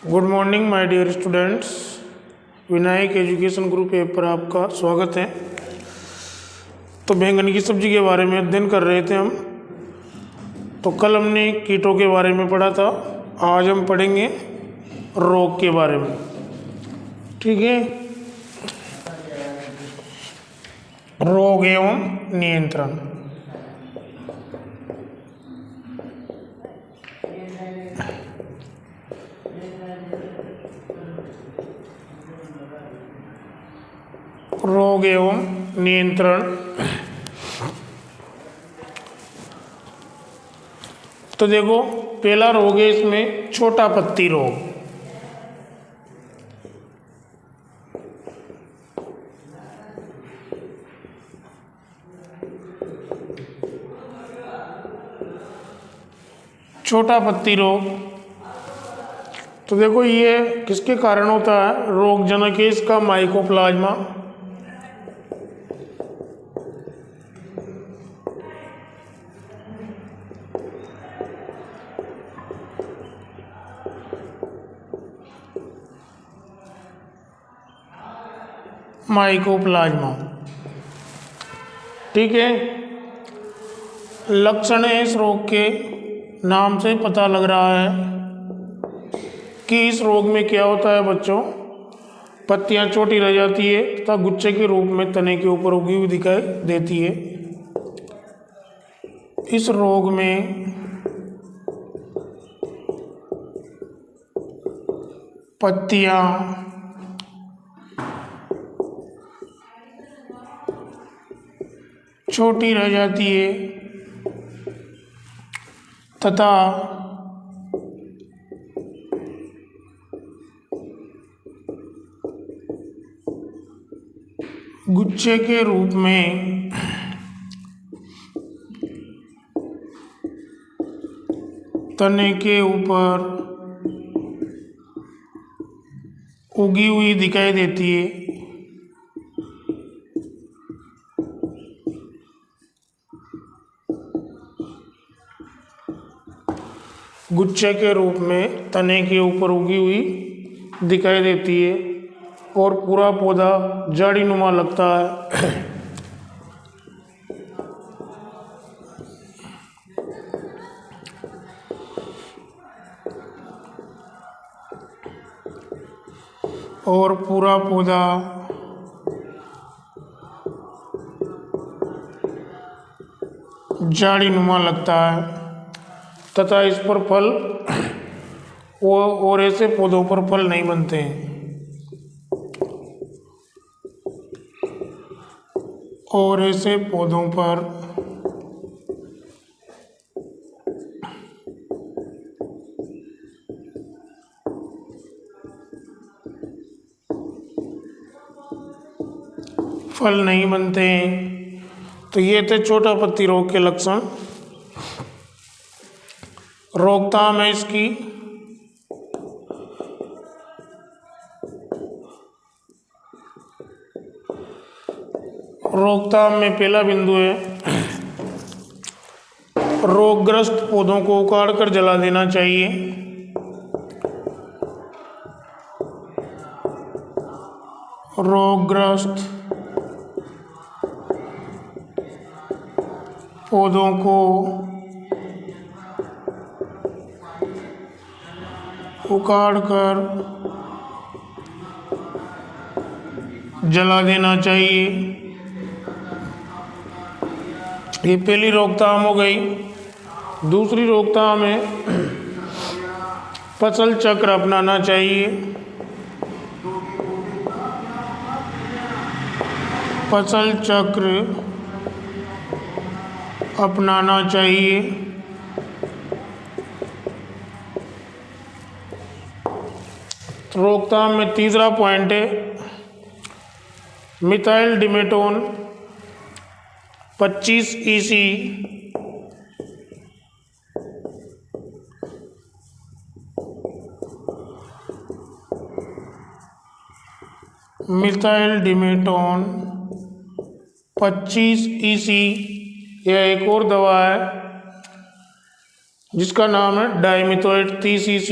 Good morning my dear students. Vinayak education group app पर आपका स्वागत है। तो बैंगन की सब्जी के बारे में अध्ययन कर रहे थे हम। तो कल हमने कीटों के बारे में पढ़ा था, आज हम पढ़ेंगे रोग के बारे में। ठीक है, रोग एवं नियंत्रण। रोग एवं नियंत्रण। तो देखो, पहला रोग है इसमें छोटा पत्ती रोग। छोटा पत्ती रोग, तो देखो ये किसके कारण होता है? रोगजनक है इसका माइकोप्लाज्मा। माइकोप्लाज्मा, ठीक है। लक्षण है इस रोग के, नाम से पता लग रहा है कि इस रोग में क्या होता है बच्चों। पत्तियां छोटी रह जाती है तथा गुच्छे के रूप में तने के ऊपर उगी हुई दिखाई देती है। इस रोग में पत्तियां छोटी रह जाती है तथा गुच्छे के रूप में तने के ऊपर उगी हुई दिखाई देती है। गुच्छे के रूप में तने के ऊपर उगी हुई दिखाई देती है और पूरा पौधा झाड़ीनुमा लगता है। और पूरा पौधा झाड़ीनुमा लगता है तथा इस पर फल और ऐसे पौधों पर फल नहीं बनते हैं। और ऐसे पौधों पर फल नहीं बनते हैं। तो ये थे छोटा पत्ती रोग के लक्षण। रोकथाम है इसकी। रोकथाम में पहला बिंदु है, रोगग्रस्त पौधों को उखाड़ कर जला देना चाहिए। रोगग्रस्त पौधों को उखाड़ कर जला देना चाहिए। ये पहली रोकथाम हो गई। दूसरी रोकथाम है, फसल चक्र अपनाना चाहिए। फसल चक्र अपनाना चाहिए। रोकथाम में तीसरा पॉइंट है, methyl demeton 25 EC methyl demeton 25 EC। यह एक और दवा है जिसका नाम है डाइमिथोएट 30 EC।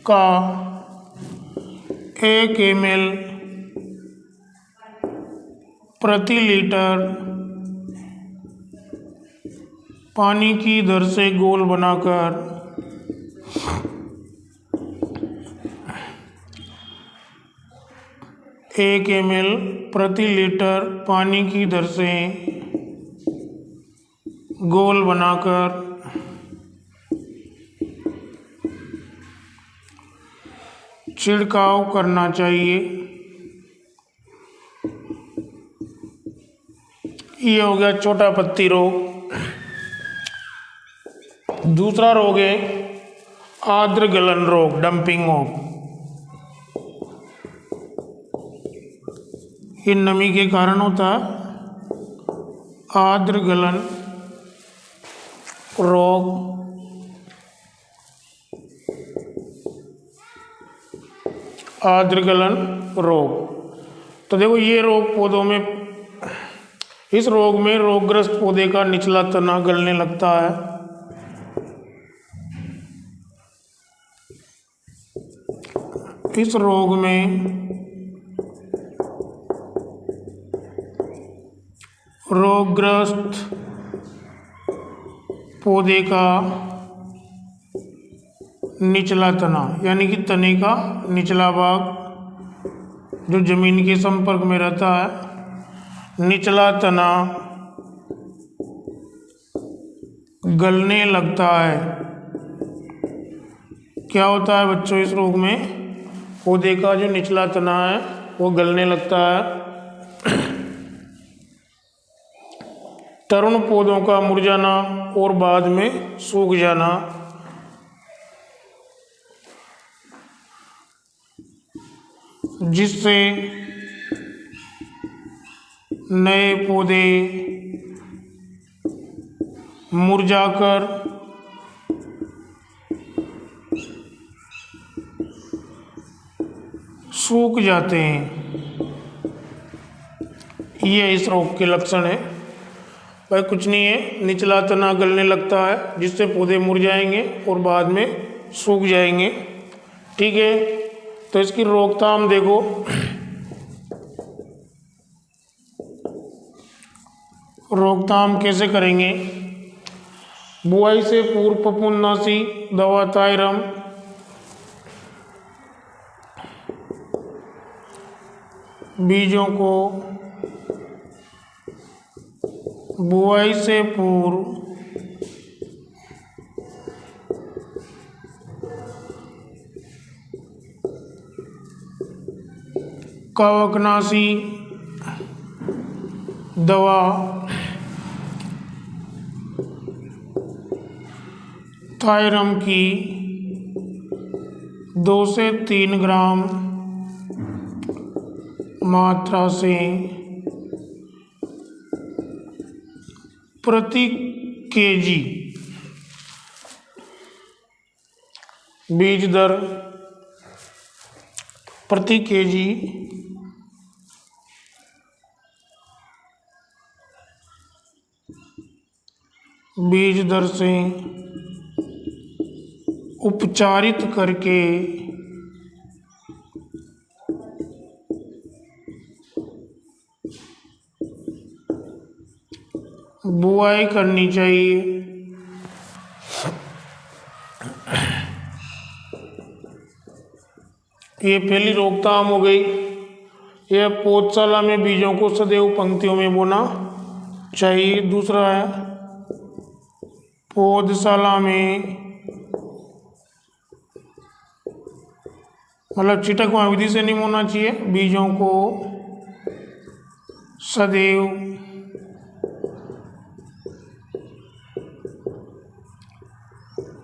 का 1 ml प्रति लीटर पानी की दर से घोल बनाकर 1 ml प्रति लीटर पानी की दर से घोल बनाकर छिड़काव करना चाहिए। ये हो गया छोटा पत्ती रोग। दूसरा रोग है आर्द्र गलन रोग, डंपिंग ऑफ। ये नमी के कारण होता है आर्द्र गलन रोग। आर्द्र गलन रोग, तो देखो ये रोग पौधों में, इस रोग में रोगग्रस्त पौधे का निचला तना गलने लगता है। इस रोग में रोगग्रस्त पौधे का निचला तना यानी कि तने का निचला भाग जो जमीन के संपर्क में रहता है, निचला तना गलने लगता है। क्या होता है बच्चों इस रोग में? पौधे का जो निचला तना है वो गलने लगता है। तरुण पौधों का मुरझाना और बाद में सूख जाना, जिससे नए पौधे मुरझाकर सूख जाते हैं। ये इस रोग के लक्षण है। भाई कुछ नहीं है, निचला तना गलने लगता है जिससे पौधे मुरझाएंगे और बाद में सूख जाएंगे। ठीक है, तो इसकी रोकथाम देखो। रोकथाम कैसे करेंगे? बुआई से पूर्व फफूंदनाशी दवा थायरम बीजों को बुआई से पूर्व कवकनाशी दवा थायरम की 2 से 3 ग्राम मात्रा से प्रति केजी बीज दर प्रति केजी बीज दर से उपचारित करके बुआई करनी चाहिए। ये पहली रोकथाम हो गई। यह पौधशाला में बीजों को सदैव पंक्तियों में बोना चाहिए। दूसरा है पौधशाला में मतलब छिटकवा विधि से नहीं बोना चाहिए। बीजों को सदैव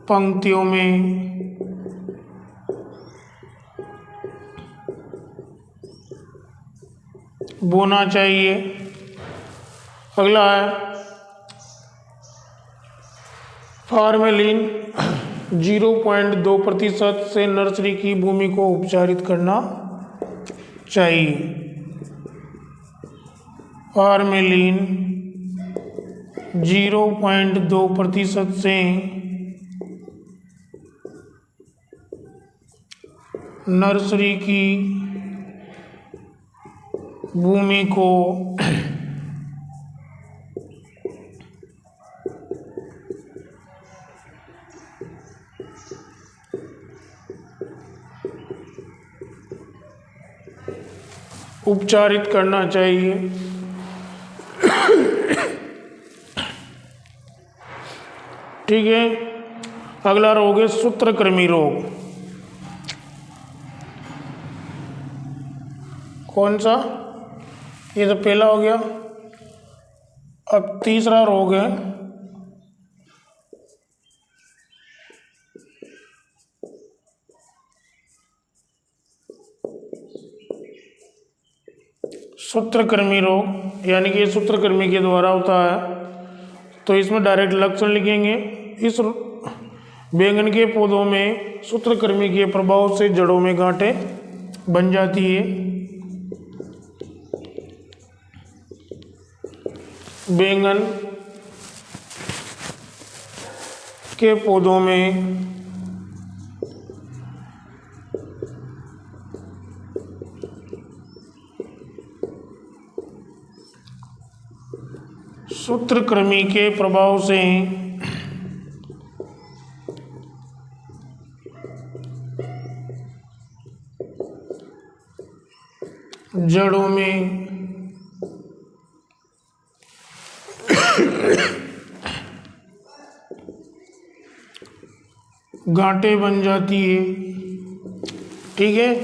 पंक्तियों में बोना चाहिए। अगला है फार्मेलिन 0.2% से नर्सरी की भूमि को उपचारित करना चाहिए। फार्मेलिन 0.2% से नर्सरी की भूमि को उपचारित करना चाहिए। ठीक है, अगला रोग है सूत्रकृमि रोग। कौन सा? ये तो पहला हो गया। अब तीसरा रोग है सूत्रकृमि रोग, यानी कि ये सूत्रकृमि के द्वारा होता है। तो इसमें डायरेक्ट लक्षण लिखेंगे। इस बैंगन के पौधों में सूत्रकृमि के प्रभाव से जड़ों में गांठें बन जाती है। बैंगन के पौधों में सूत्रकृमि के प्रभाव से जड़ों में गांठें बन जाती है। ठीक है,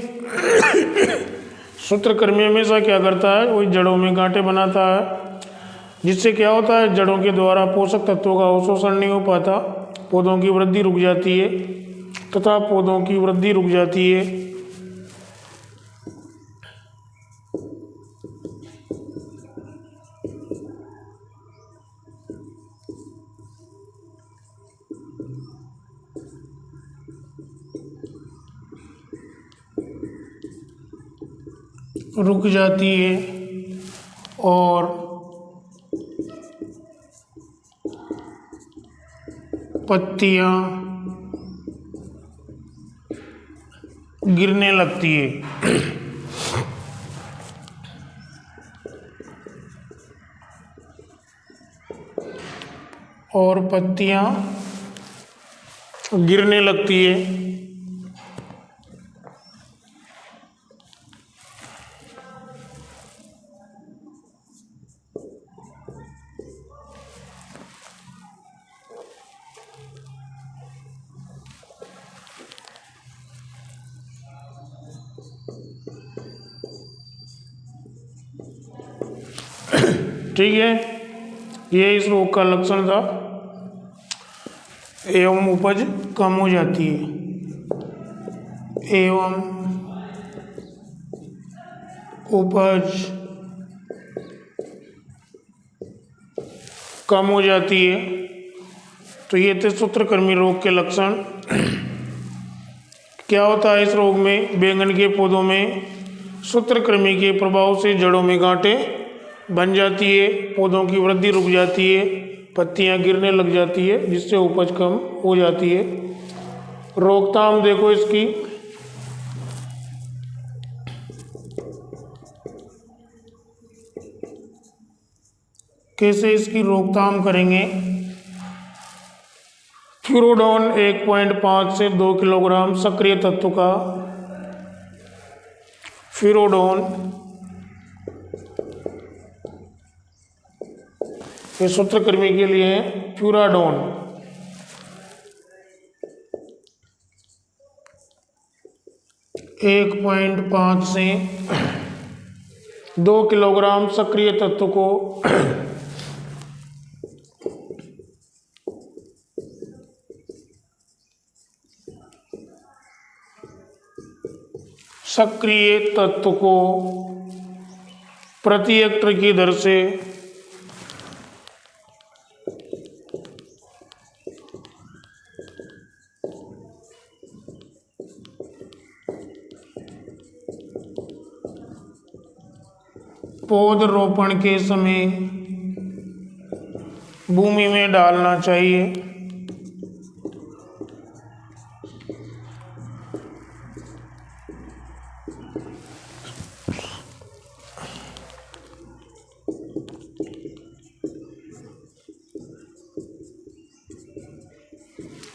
सूत्रकृमि हमेशा क्या करता है, वही जड़ों में गांठें बनाता है, जिससे क्या होता है, जड़ों के द्वारा पोषक तत्वों का अवशोषण नहीं हो पाता, पौधों की वृद्धि रुक जाती है तथा पौधों की वृद्धि रुक जाती है। रुक जाती है और पत्तियां गिरने लगती है। और पत्तियां गिरने लगती है। ठीक है, ये इस रोग का लक्षण था। एवं उपज कम हो जाती है। एवं उपज कम हो जाती है। तो ये थे सूत्रकृमि रोग के लक्षण। क्या होता है इस रोग में? बैंगन के पौधों में सूत्रकृमि के प्रभाव से जड़ों में गांठें बन जाती है, पौधों की वृद्धि रुक जाती है, पत्तियां गिरने लग जाती है, जिससे उपज कम हो जाती है। रोकथाम देखो इसकी। कैसे इसकी रोकथाम करेंगे? फ्यूरोडोन 1.5 से 2 किलोग्राम सक्रिय तत्व का फ्यूरोडोन, ये सूत्रकृमि के लिए है फ्यूराडोन, 1.5 से 2 किलोग्राम सक्रिय तत्व को सक्रिय तत्व को प्रति हेक्टर की दर से पौधरोपण के समय भूमि में डालना चाहिए।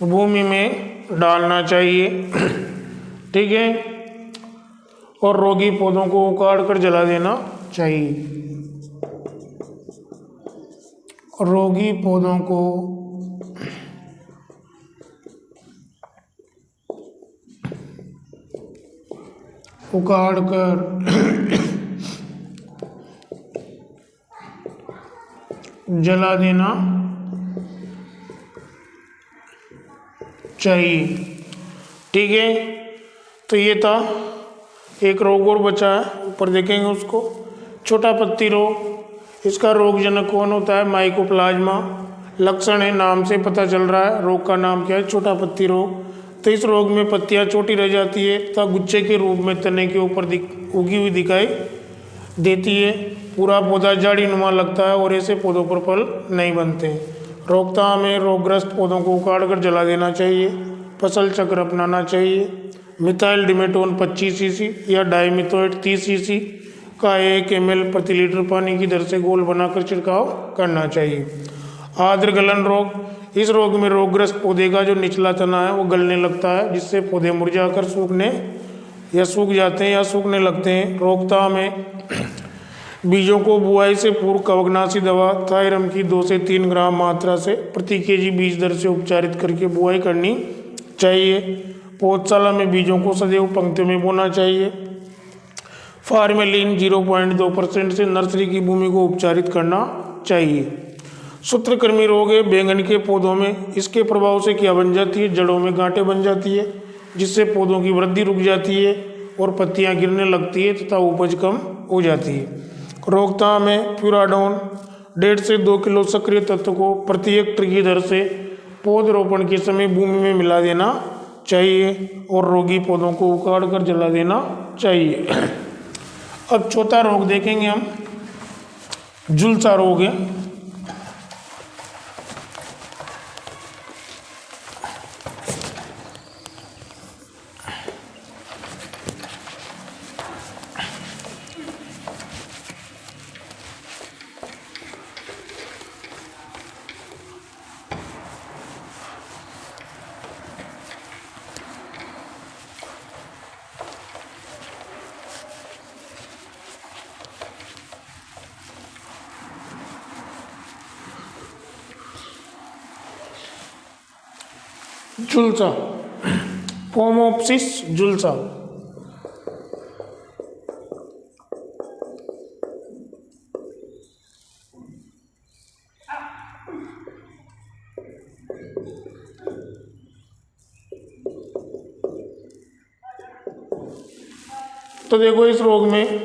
भूमि में डालना चाहिए। ठीक है। और रोगी पौधों को उखाड़ कर जला देना चाहिए। रोगी पौधों को उखाड़ कर जला देना चाहिए। ठीक है। तो ये था, एक रोग और बचा है, ऊपर देखेंगे उसको। छोटा पत्ती रोग, इसका रोगजनक कौन होता है? माइकोप्लाज्मा। लक्षण है, नाम से पता चल रहा है। रोग का नाम क्या है? छोटा पत्ती रोग। तो इस रोग में पत्तियां छोटी रह जाती है तथा गुच्छे के रूप में तने के ऊपर उगी हुई दिखाई देती है। पूरा पौधा झाड़ीनुमा लगता है और ऐसे पौधों पर फल नहीं बनते। रोकथाम में रोगग्रस्त पौधों को उखाड़ कर जला देना चाहिए। फसल चक्र अपनाना चाहिए। मिथाइल डिमेटोन 25 सीसी या डाइमिथोएट 30 सीसी का 1 ml प्रति लीटर पानी की दर से घोल बनाकर छिड़काव करना चाहिए। आर्द्र गलन रोग, इस रोग में रोगग्रस्त पौधे का जो निचला तना है वो गलने लगता है, जिससे पौधे मुरझाकर सूख जाते हैं या सूखने लगते हैं। रोकथाम में बीजों को बुआई से पूर्व कवकनाशी दवा थायरम की 2 से 3 ग्राम मात्रा से प्रति केजी बीज दर से उपचारित करके बुआई करनी चाहिए। पौधशाला में बीजों को सदैव पंक्ति में बोना चाहिए। फार्मेलिन 0.2% से नर्सरी की भूमि को उपचारित करना चाहिए। सूत्रकृमि रोग है बैंगन के पौधों में। इसके प्रभाव से क्या बन जाती है? जड़ों में गांठें बन जाती है, जिससे पौधों की वृद्धि रुक जाती है और पत्तियां गिरने लगती है तथा उपज कम हो जाती है। रोकथाम में फ्यूराडोन 1.5 से 2 किलो सक्रिय तत्व को प्रति हेक्टेयर की दर से पौधरोपण के समय भूमि में मिला देना चाहिए और रोगी पौधों को उखाड़ कर जला देना चाहिए। अब चौथा रोग देखेंगे हम, झुलसा रोग है। झुलसा, फोमोप्सिस झुलसा। तो देखो इस रोग में,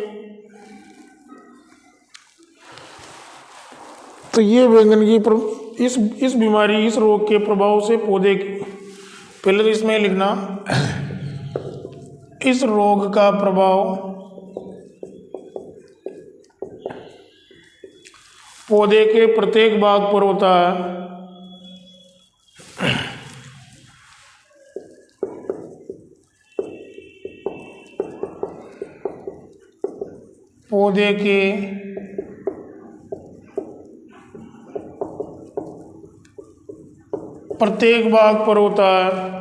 तो ये बैंगन की इस बीमारी, इस रोग के प्रभाव से पौधे, पहले तो इसमें लिखना, इस रोग का प्रभाव पौधे के प्रत्येक भाग पर होता है। पौधे के प्रत्येक भाग पर होता है।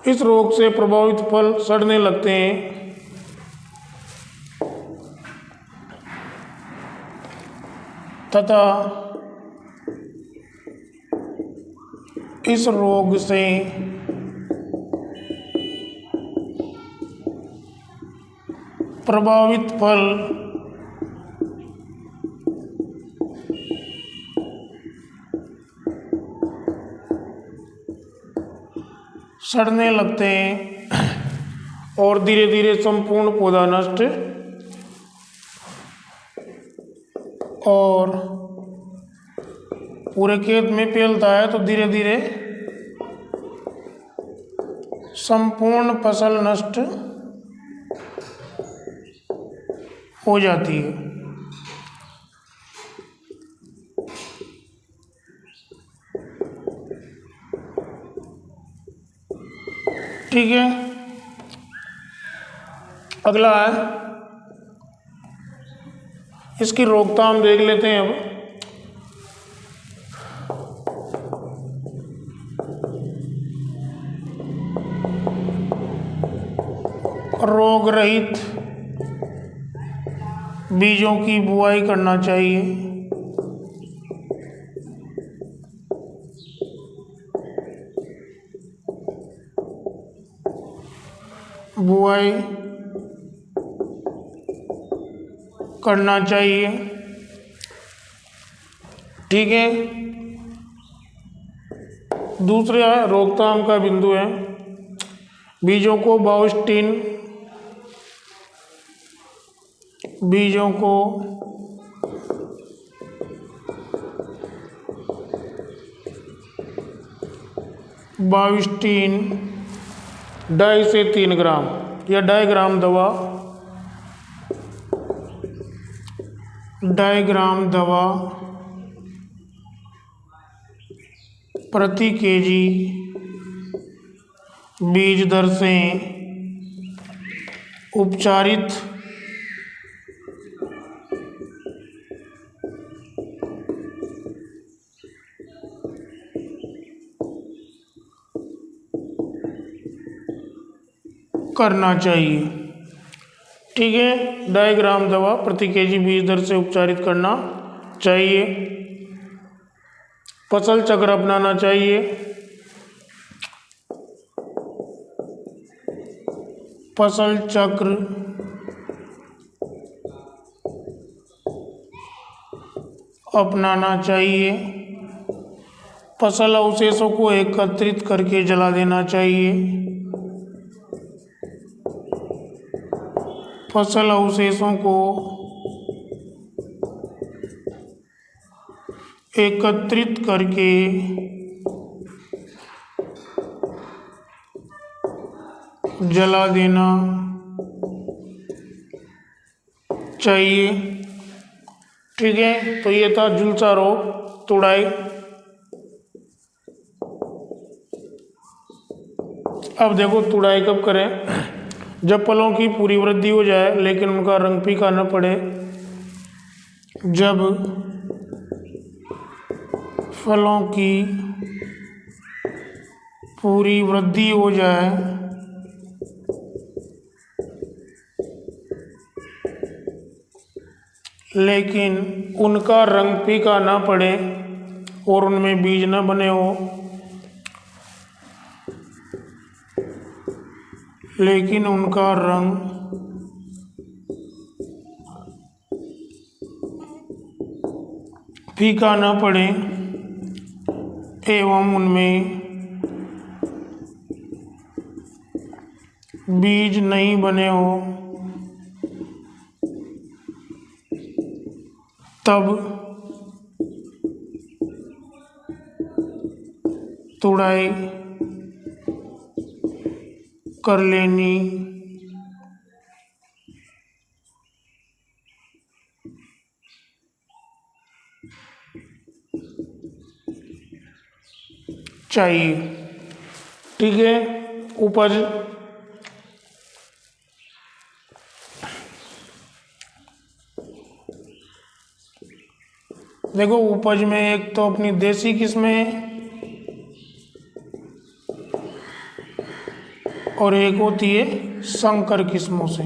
इस रोग से प्रभावित फल सड़ने लगते हैं तथा इस रोग से प्रभावित फल सड़ने लगते हैं और धीरे धीरे संपूर्ण पौधा नष्ट और पूरे खेत में फैलता है। तो धीरे धीरे संपूर्ण फसल नष्ट हो जाती है। ठीक है। अगला है, इसकी रोकथाम देख लेते हैं अब। रोग रहित बीजों की बुआई करना चाहिए। बुआई करना चाहिए। ठीक है। दूसरा रोकथाम का बिंदु है, बीजों को बाविस्टीन 2.5 से 3 ग्राम या 2.5 ग्राम दवा 2.5 ग्राम दवा प्रति केजी बीज दर से उपचारित करना चाहिए। ठीक है। 2.5 ग्राम दवा प्रति केजी बीज दर से उपचारित करना चाहिए। फसल चक्र अपनाना चाहिए। फसल चक्र अपनाना चाहिए। फसल अवशेषों को एकत्रित करके जला देना चाहिए। फसल अवशेषों को एकत्रित करके जला देना चाहिए। ठीक है। तो ये था झुलसा रोग, तुड़ाई। अब देखो तुड़ाई कब करें, जब फलों की पूरी वृद्धि हो जाए लेकिन उनका रंग फीका न पड़े। जब फलों की पूरी वृद्धि हो जाए लेकिन उनका रंग फीका ना पड़े और उनमें बीज न बने हो, लेकिन उनका रंग फीका न पड़े एवं उनमें बीज नहीं बने हो, तब तुड़ाई कर लेनी चाहिए। ठीक है। उपज देखो, उपज में एक तो अपनी देसी किस्में और एक होती है संकर किस्मों से।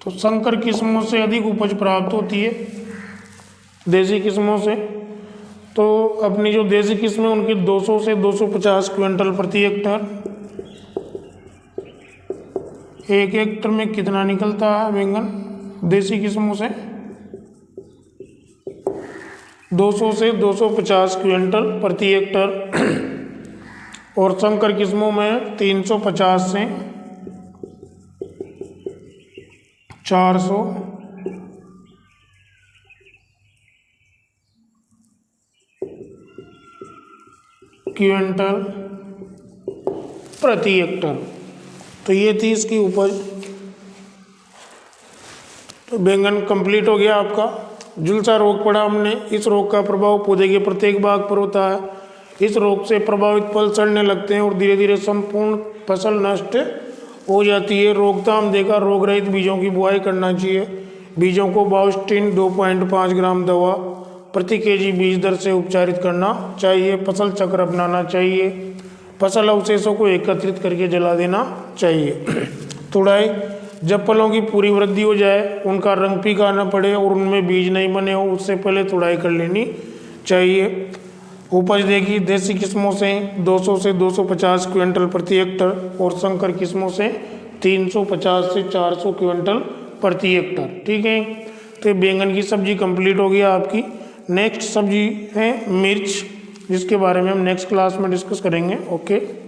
तो संकर किस्मों से अधिक उपज प्राप्त होती है देसी किस्मों से। तो अपनी जो देसी किस्में उनकी 200 से 250 क्विंटल प्रति हेक्टर। 1 हेक्टर में कितना निकलता है बैंगन देसी किस्मों से? 200 से 250 क्विंटल प्रति हेक्टर। और संकर किस्मों में 350 से 400 क्विंटल प्रति हेक्टर। तो ये थी इसकी उपज। तो बैंगन कंप्लीट हो गया आपका। झुलसा रोग पढ़ा हमने। इस रोग का प्रभाव पौधे के प्रत्येक भाग पर होता है। इस रोग से प्रभावित फल सड़ने लगते हैं और धीरे धीरे संपूर्ण फसल नष्ट हो जाती है। रोकथाम देखा, रोग रहित बीजों की बुआई करना चाहिए। बीजों को बाविस्टीन 2.5 ग्राम दवा प्रति केजी बीज दर से उपचारित करना चाहिए। फसल चक्र अपनाना चाहिए। फसल अवशेषों को एकत्रित करके जला देना चाहिए। तुड़ाई, जब फलों की पूरी वृद्धि हो जाए, उनका रंग फीका न पड़े और उनमें बीज नहीं बने हो, उससे पहले तुड़ाई कर लेनी चाहिए। उपज देगी, देसी किस्मों से 200 से 250 क्विंटल प्रति हेक्टर और संकर किस्मों से 350 से 400 क्विंटल प्रति हेक्टर। ठीक है, तो बैंगन की सब्जी कंप्लीट हो गया आपकी। नेक्स्ट सब्जी है मिर्च, जिसके बारे में हम नेक्स्ट क्लास में डिस्कस करेंगे। ओके।